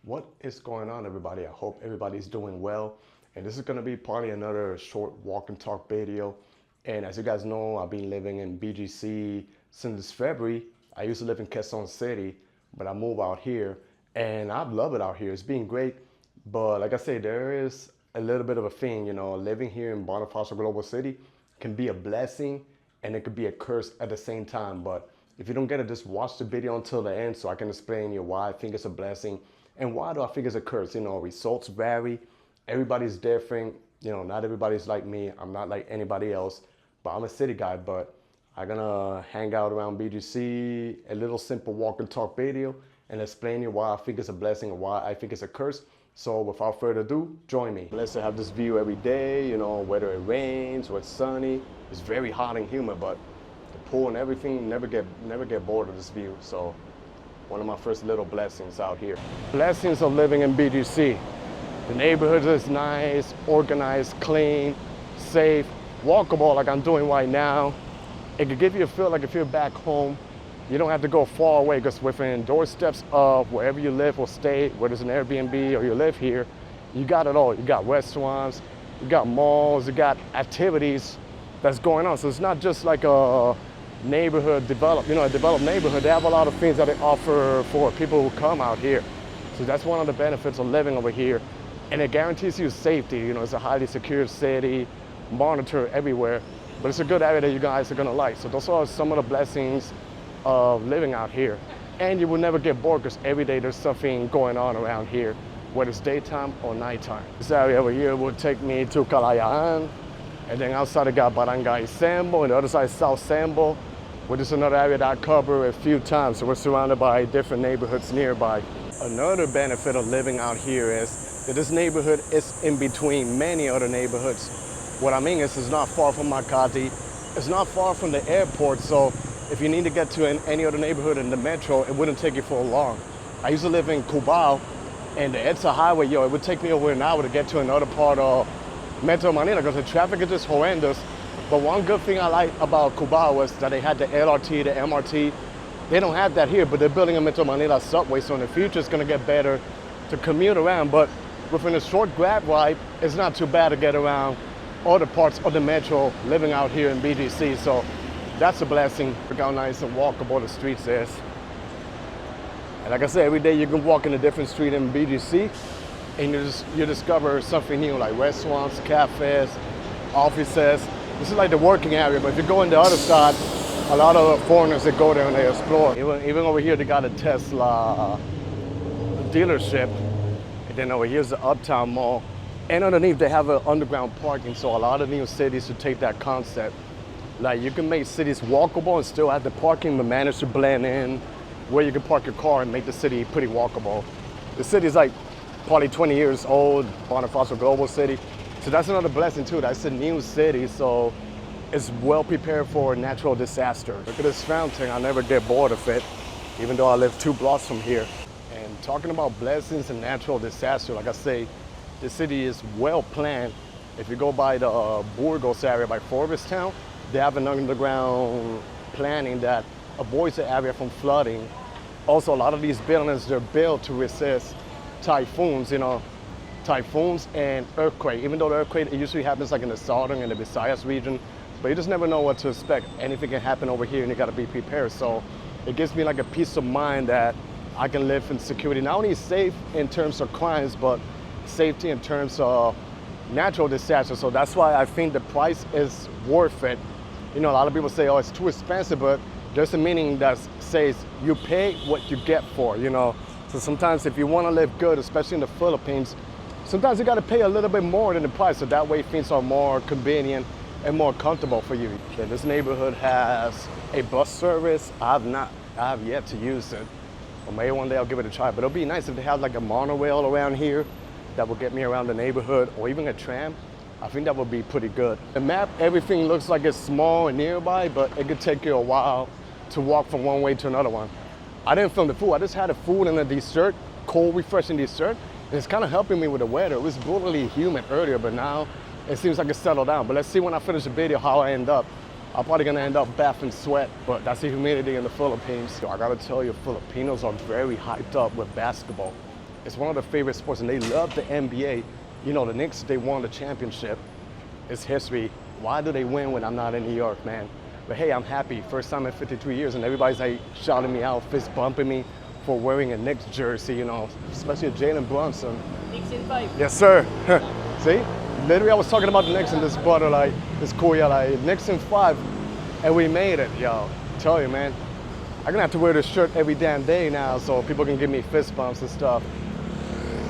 What is going on, everybody? I hope everybody's doing well. And this is going to be probably another short walk and talk video. And as you guys know, I've been living in BGC since February. I used to live in Quezon City, but I moved out here and I love it out here. It's been great. But like I say, there is a little bit of a thing, living here in Bonifacio Global City can be a blessing and it could be a curse at the same time. But if you don't get it, just watch the video until the end so I can explain you why I think it's a blessing and why do I think it's a curse. Results vary. Everybody's different. Not everybody's like me. I'm not like anybody else, but I'm a city guy. But I'm gonna hang out around BGC, a little simple walk and talk video, and explain you why I think it's a blessing and why I think it's a curse. So without further ado, join me. Let's say I have this view every day, whether it rains or it's sunny. It's very hot and humid, but the pool and everything never get bored of this view. So one of my first little blessings out here. Blessings of living in BGC. The neighborhood is nice, organized, clean, safe, walkable like I'm doing right now. It could give you a feel like if you're back home. You don't have to go far away because within doorsteps of wherever you live or stay, whether it's an Airbnb or you live here, you got it all. You got restaurants, you got malls, you got activities that's going on. So it's not just like a neighborhood a developed neighborhood. They have a lot of things that they offer for people who come out here. So that's one of the benefits of living over here. And it guarantees you safety. It's a highly secure city, monitored everywhere, but it's a good area that you guys are gonna like. So those are some of the blessings of living out here. And you will never get bored because every day there's something going on around here, whether it's daytime or nighttime. This area over here will take me to Kalayaan, and then outside I got Barangay Sambo, and the other side is South Sambo, which is another area that I cover a few times. So we're surrounded by different neighborhoods nearby. Another benefit of living out here is that this neighborhood is in between many other neighborhoods. What I mean is it's not far from Makati, it's not far from the airport, so if you need to get to any other neighborhood in the metro, it wouldn't take you for long. I used to live in Cubao, and the EDSA highway, it would take me over an hour to get to another part of Metro Manila because the traffic is just horrendous. But one good thing I like about Cubao was that they had the LRT, the MRT. They don't have that here, but they're building a Metro Manila subway, so in the future it's gonna get better to commute around. But within a short grab ride, it's not too bad to get around other parts of the metro living out here in BGC. So that's a blessing. Look how nice and walkable the streets is. And like I said, every day you can walk in a different street in BGC and you discover something new, like restaurants, cafes, offices. This is like the working area, but if you go on the other side, a lot of foreigners that go there and they explore. Even over here, they got a Tesla dealership. And then over here's the Uptown Mall. And underneath, they have an underground parking, so a lot of new cities should take that concept. Like you can make cities walkable and still have the parking, but manage to blend in where you can park your car and make the city pretty walkable. The city is like probably 20 years old, Bonifacio Global City. So that's another blessing too. That's a new city, so it's well prepared for natural disaster. Look at this fountain, I never get bored of it, even though I live 2 blocks from here. And talking about blessings and natural disaster, like I say, the city is well planned. If you go by the Burgos area, by Forbes Town, they have an underground planning that avoids the area from flooding. Also, a lot of these buildings, they're built to resist typhoons, typhoons and earthquake. Even though the earthquake, it usually happens like in the southern and the Visayas region, but you just never know what to expect. Anything can happen over here and you gotta be prepared. So it gives me like a peace of mind that I can live in security. Not only safe in terms of crimes, but safety in terms of natural disasters. So that's why I think the price is worth it. A lot of people say, oh, it's too expensive, but there's a meaning that says you pay what you get for, So sometimes if you want to live good, especially in the Philippines, sometimes you got to pay a little bit more than the price, so that way things are more convenient and more comfortable for you. Okay, this neighborhood has a bus service. I have yet to use it. Or maybe one day I'll give it a try, but it'll be nice if they have like a monorail around here that will get me around the neighborhood, or even a tram. I think that would be pretty good. The map, everything looks like it's small and nearby, but it could take you a while to walk from one way to another one. I didn't film the food, I just had the food and a dessert, cold, refreshing dessert, and it's kind of helping me with the weather. It was brutally humid earlier, but now it seems like it's settled down. But let's see when I finish the video how I end up. I'm probably gonna end up bath in sweat, but that's the humidity in the Philippines. So I gotta tell you, Filipinos are very hyped up with basketball. It's one of their favorite sports, and they love the NBA. You know, the Knicks, they won the championship. It's history. Why do they win when I'm not in New York, man? But hey, I'm happy. First time in 53 years, and everybody's like shouting me out, fist bumping me for wearing a Knicks jersey, you know, especially Jalen Brunson. Knicks in 5. Yes, sir. See? Literally, I was talking about the Knicks and this brother, like, this Korea, like, Knicks in 5, and we made it, yo. Tell you, man. I'm gonna have to wear this shirt every damn day now so people can give me fist bumps and stuff.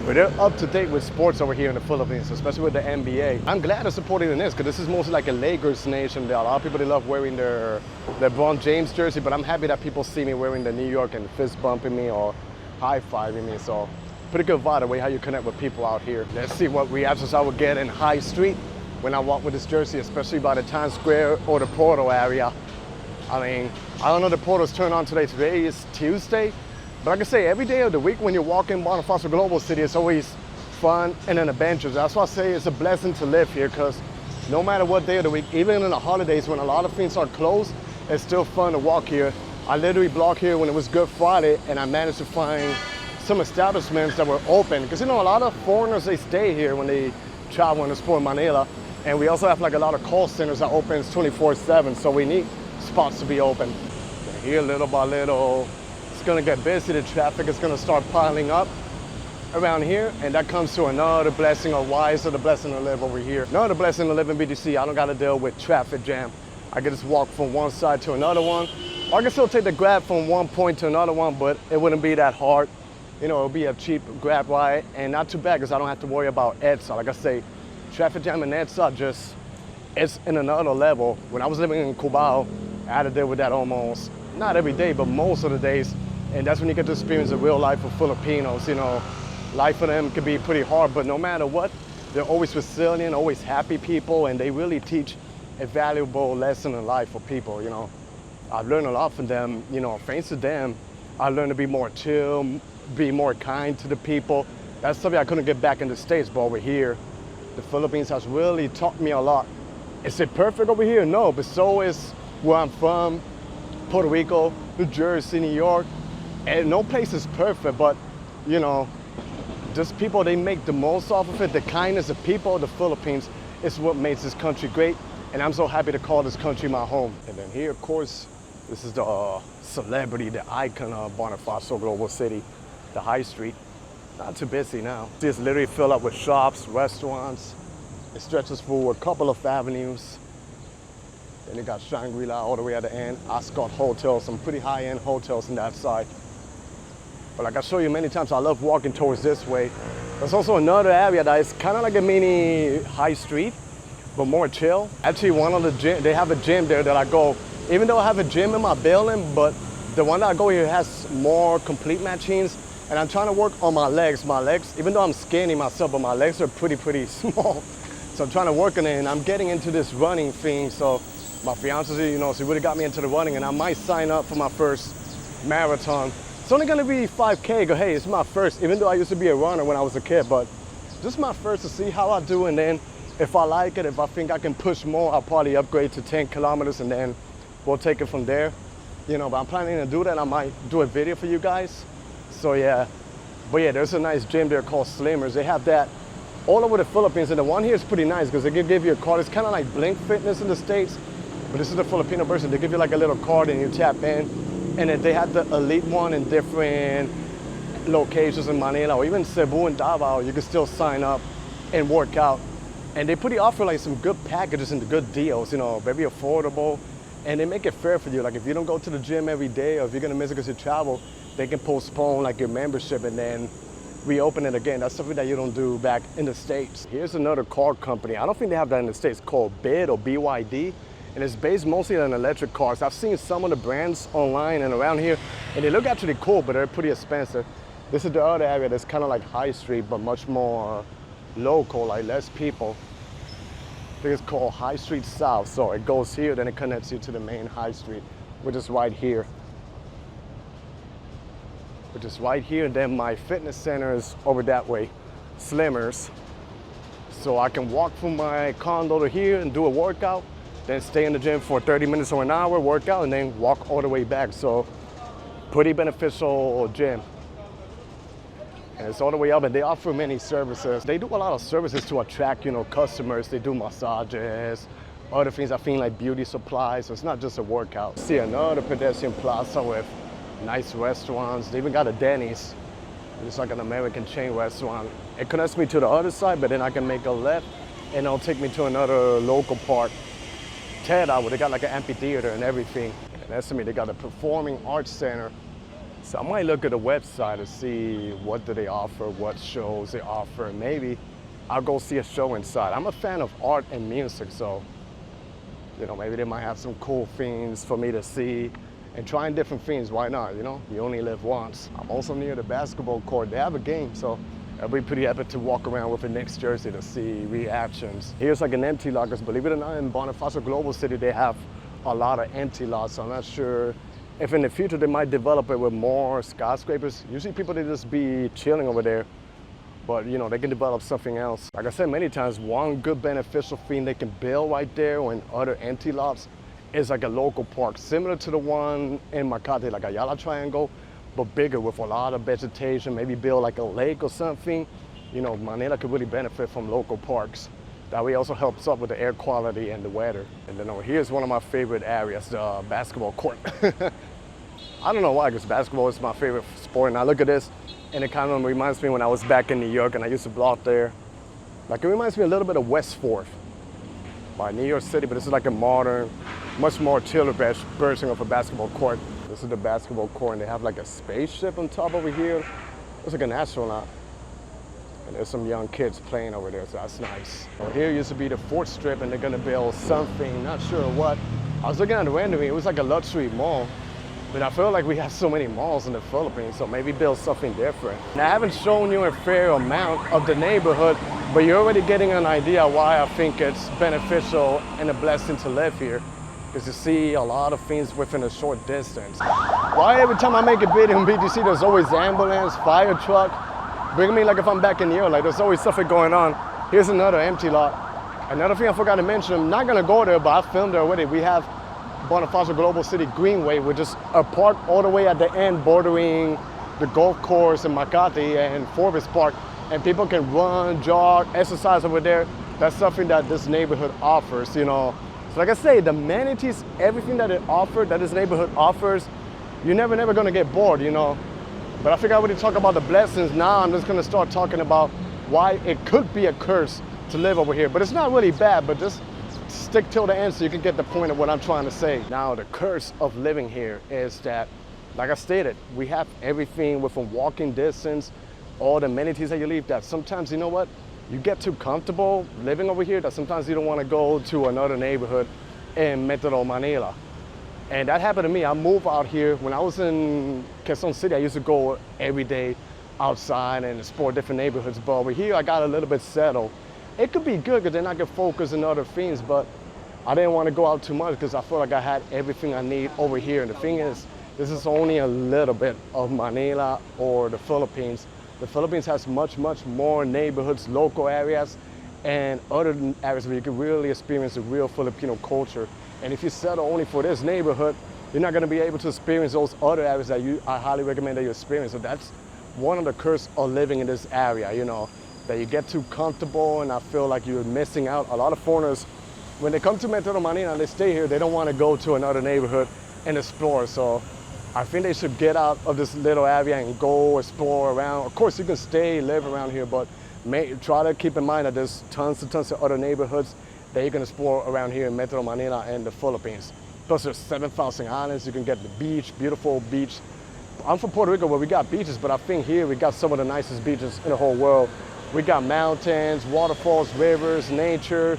But they're up to date with sports over here in the Philippines, especially with the NBA. I'm glad they're supporting the Knicks because this is mostly like a Lakers nation. There are a lot of people that love wearing their LeBron James jersey, but I'm happy that people see me wearing the New York and fist bumping me or high-fiving me. So pretty good vibe, the way how you connect with people out here. Let's see what reactions I would get in High Street when I walk with this jersey, especially by the Times Square or the Portal area. I mean, I don't know the portals turn on today. Today is Tuesday. But like I say, every day of the week when you're walking Bonifacio Global City, it's always fun and an adventure. That's why I say it's a blessing to live here, because no matter what day of the week, even in the holidays when a lot of things are closed, it's still fun to walk here. I literally blocked here when it was Good Friday, and I managed to find some establishments that were open. Because, you know, a lot of foreigners, they stay here when they travel in the sport in Manila. And we also have like a lot of call centers that opens 24/7, so we need spots to be open. And here, little by little, it's gonna get busy. The traffic is gonna start piling up around here, and that comes to another blessing, or why is it a blessing to live over here? Another blessing to live in BGC. I don't gotta deal with traffic jam. I can just walk from one side to another one, or I can still take the Grab from one point to another one, but it wouldn't be that hard. You know, it'll be a cheap Grab ride, and not too bad because I don't have to worry about EDSA. Like I say, traffic jam and EDSA just, it's in another level. When I was living in Cubao, I had to deal with that almost, not every day, but most of the days. And that's when you get to experience the real life of Filipinos. You know, life for them can be pretty hard, but no matter what, they're always resilient, always happy people, and they really teach a valuable lesson in life for people, you know. I've learned a lot from them, you know, thanks to them, I learned to be more chill, be more kind to the people. That's something I couldn't get back in the States, but over here, the Philippines has really taught me a lot. Is it perfect over here? No, but so is where I'm from, Puerto Rico, New Jersey, New York. And no place is perfect, but, you know, just people, they make the most off of it. The kindness of people, the Philippines, is what makes this country great. And I'm so happy to call this country my home. And then here, of course, this is the celebrity, the icon of Bonifacio Global City, the High Street. Not too busy now. It's literally filled up with shops, restaurants. It stretches for a couple of avenues. Then you got Shangri-La all the way at the end. Ascot Hotel, some pretty high-end hotels on that side. But like I showed you many times, I love walking towards this way. There's also another area that is kind of like a mini High Street, but more chill. Actually, one of the gym, they have a gym there that I go. Even though I have a gym in my building, but the one that I go here has more complete machines. And I'm trying to work on my legs. My legs, even though I'm skinny myself, but my legs are pretty small. So I'm trying to work on it, and I'm getting into this running thing. So my fiance, you know, she really got me into the running, and I might sign up for my first marathon. It's only gonna be 5K, but hey, it's my first, even though I used to be a runner when I was a kid, but just my first to see how I do, and then if I like it, if I think I can push more, I'll probably upgrade to 10 kilometers, and then we'll take it from there. You know, but I'm planning to do that. I might do a video for you guys. So yeah, but yeah, there's a nice gym there called Slimmers. They have that all over the Philippines, and the one here is pretty nice because they give you a card. It's kind of like Blink Fitness in the States, but this is the Filipino version. They give you like a little card and you tap in, and then they have the elite one in different locations in Manila or even Cebu and Davao. You can still sign up and work out, and they pretty offer like some good packages and good deals, you know, very affordable, and they make it fair for you. Like if you don't go to the gym every day, or if you're gonna miss it because you travel, they can postpone like your membership and then reopen it again. That's something that you don't do back in the States. Here's another car company. I don't think they have that in the States, called BID or BYD. And it's based mostly on electric cars. I've seen some of the brands online and around here, and they look actually cool, but they're pretty expensive. This is the other area that's kind of like High Street, but much more local, like less people. I think it's called High Street South. So it goes here, then it connects you to the main High Street, which is right here. And then my fitness center is over that way, Slimmers. So I can walk from my condo to here and do a workout, then stay in the gym for 30 minutes or an hour, work out, and then walk all the way back. So pretty beneficial gym. And it's all the way up, and they offer many services. They do a lot of services to attract, customers. They do massages, other things, I think, like beauty supplies. So it's not just a workout. See another pedestrian plaza with nice restaurants. They even got a Denny's. It's like an American chain restaurant. It connects me to the other side, but then I can make a left and it'll take me to another local park. Ted out, where they got like an amphitheater and everything. And that's to me, they got a performing arts center. So I might look at the website to see what do they offer, what shows they offer. Maybe I'll go see a show inside. I'm a fan of art and music, so maybe they might have some cool things for me to see. And trying different things, why not, You only live once. I'm also near the basketball court. They have a game, so I'll be pretty happy to walk around with a Knicks jersey to see reactions. Here's like an empty lot, because believe it or not, in Bonifacio Global City, they have a lot of empty lots. So I'm not sure if in the future they might develop it with more skyscrapers. Usually people, they just be chilling over there. But they can develop something else. Like I said many times, one good beneficial thing they can build right there on other empty lots is like a local park, similar to the one in Makati, like a Ayala Triangle, but bigger with a lot of vegetation, maybe build like a lake or something. Manila could really benefit from local parks. That way also helps up with the air quality and the weather. And then over here is one of my favorite areas, the basketball court. I don't know why, because basketball is my favorite sport. And I look at this, and it kind of reminds me when I was back in New York and I used to blog there. Like, it reminds me a little bit of West 4th by New York City, but this is like a modern, much more chiller version of a basketball court. This is the basketball court, and they have like a spaceship on top over here. It's like an astronaut. And there's some young kids playing over there, so that's nice. Well, here used to be the 4th Strip, and they're gonna build something, not sure what. I was looking at the rendering, it was like a luxury mall. But I feel like we have so many malls in the Philippines, so maybe build something different. Now, I haven't shown you a fair amount of the neighborhood, but you're already getting an idea why I think it's beneficial and a blessing to live here. Because you see a lot of things within a short distance. Why every time I make a video in BGC, there's always ambulance, fire truck. Bring me like if I'm back in New York, like there's always something going on. Here's another empty lot. Another thing I forgot to mention, I'm not gonna go there, but I filmed there already. We have Bonifacio Global City Greenway, which is a park all the way at the end bordering the golf course in Makati and Forbes Park. And people can run, jog, exercise over there. That's something that this neighborhood offers, So like I say, the amenities, everything that this neighborhood offers, you're never gonna get bored, But I think I already talked about the blessings. Now I'm just gonna start talking about why it could be a curse to live over here. But it's not really bad, but just stick till the end so you can get the point of what I'm trying to say. Now, the curse of living here is that, like I stated, we have everything within walking distance, all the amenities that you leave, that sometimes, you get too comfortable living over here that sometimes you don't want to go to another neighborhood in Metro Manila. And that happened to me. I moved out here when I was in Quezon City. I used to go every day outside and explore different neighborhoods, but over here I got a little bit settled. It could be good because then I could focus on other things, but I didn't want to go out too much because I felt like I had everything I need over here. And the thing is, this is only a little bit of Manila or the Philippines. The Philippines has much more neighborhoods, local areas, and other areas where you can really experience the real Filipino culture. And if you settle only for this neighborhood, you're not going to be able to experience those other areas that I highly recommend that you experience. So that's one of the curses of living in this area, that you get too comfortable, and I feel like you're missing out. A lot of foreigners, when they come to Metro Manila and they stay here, they don't want to go to another neighborhood and explore. So I think they should get out of this little area and go explore around. Of course, you can stay, live around here, but try to keep in mind that there's tons of other neighborhoods that you can explore around here in Metro Manila and the Philippines. Plus, there's 7,000 islands. You can get the beach, beautiful beach. I'm from Puerto Rico where we got beaches, but I think here we got some of the nicest beaches in the whole world. We got mountains, waterfalls, rivers, nature,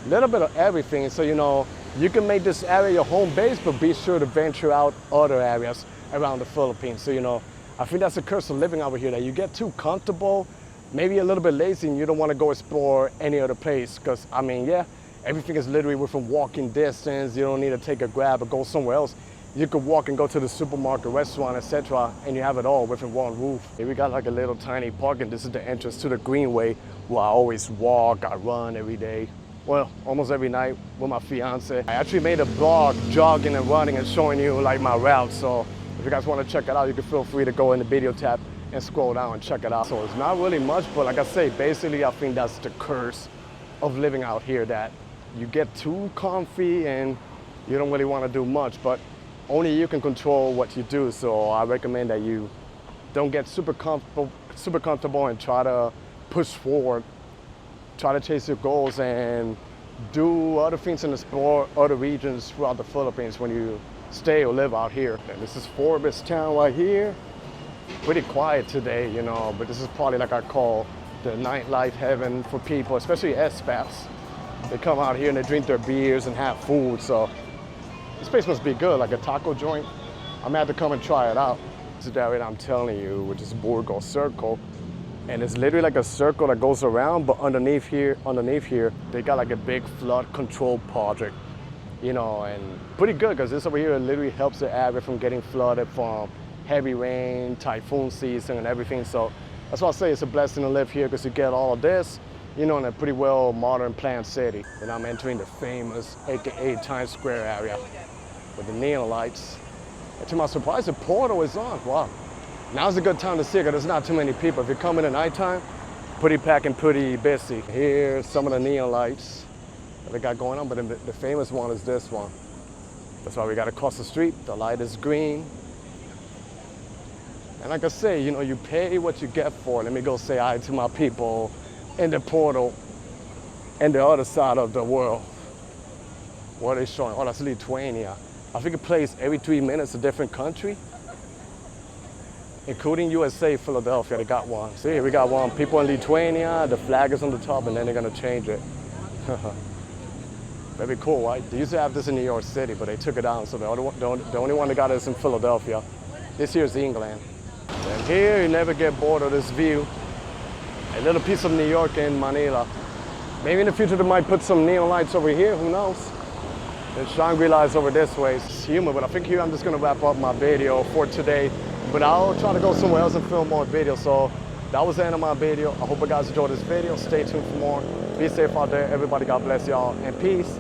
a little bit of everything. So, you can make this area your home base, but be sure to venture out other areas around the Philippines. So, I think that's a curse of living over here, that you get too comfortable, maybe a little bit lazy, and you don't want to go explore any other place. Because, everything is literally within walking distance. You don't need to take a Grab or go somewhere else. You could walk and go to the supermarket, restaurant, etc., and you have it all within one roof. Here we got like a little tiny park, and this is the entrance to the Greenway, where I always walk, I run every day. Well, almost every night with my fiance. I actually made a blog, jogging and running and showing you like my route. So if you guys want to check it out, you can feel free to go in the video tab and scroll down and check it out. So it's not really much, but like I say, basically I think that's the curse of living out here, that you get too comfy and you don't really want to do much, but only you can control what you do. So I recommend that you don't get super comfortable and try to push forward, try to chase your goals and do other things and explore other regions throughout the Philippines when you stay or live out here. And this is Forbes town right here. Pretty quiet today, you know, but this is probably like I call the nightlife heaven for people, especially expats. They come out here and they drink their beers and have food, so this place must be good, like a taco joint. I'm gonna have to come and try it out. This is the area I'm telling you, which is Burgos Circle. And it's literally like a circle that goes around, but underneath here, they got like a big flood control project, you know, and pretty good because this over here literally helps the area from getting flooded from heavy rain, typhoon season and everything. So that's why I say it's a blessing to live here because you get all of this, you know, in a pretty well modern planned city. And I'm entering the famous AKA Times Square area with the neon lights. And to my surprise, the portal is on. Wow. Now's a good time to see it because there's not too many people. If you come in at nighttime, pretty packed and pretty busy. Here's some of the neon lights that they got going on, but the famous one is this one. That's why we got to cross the street. The light is green. And like I say, you know, you pay what you get for. Let me go say hi to my people in the portal and the other side of the world. What are they showing? Oh, that's Lithuania. I think it plays every 3 minutes a different country, including USA, Philadelphia. They got one. See, we got one. People in Lithuania, the flag is on the top, and then they're gonna change it. Very cool, right? They used to have this in New York City, but they took it down. So the only one that got it is in Philadelphia. This here is England. And here, you never get bored of this view. A little piece of New York in Manila. Maybe in the future they might put some neon lights over here, who knows? And Shangri-La is over this way. It's humid, but I think here I'm just gonna wrap up my video for today. But I'll try to go somewhere else and film more videos. So that was the end of my video. I hope you guys enjoyed this video. Stay tuned for more. Be safe out there. Everybody, God bless y'all. And peace.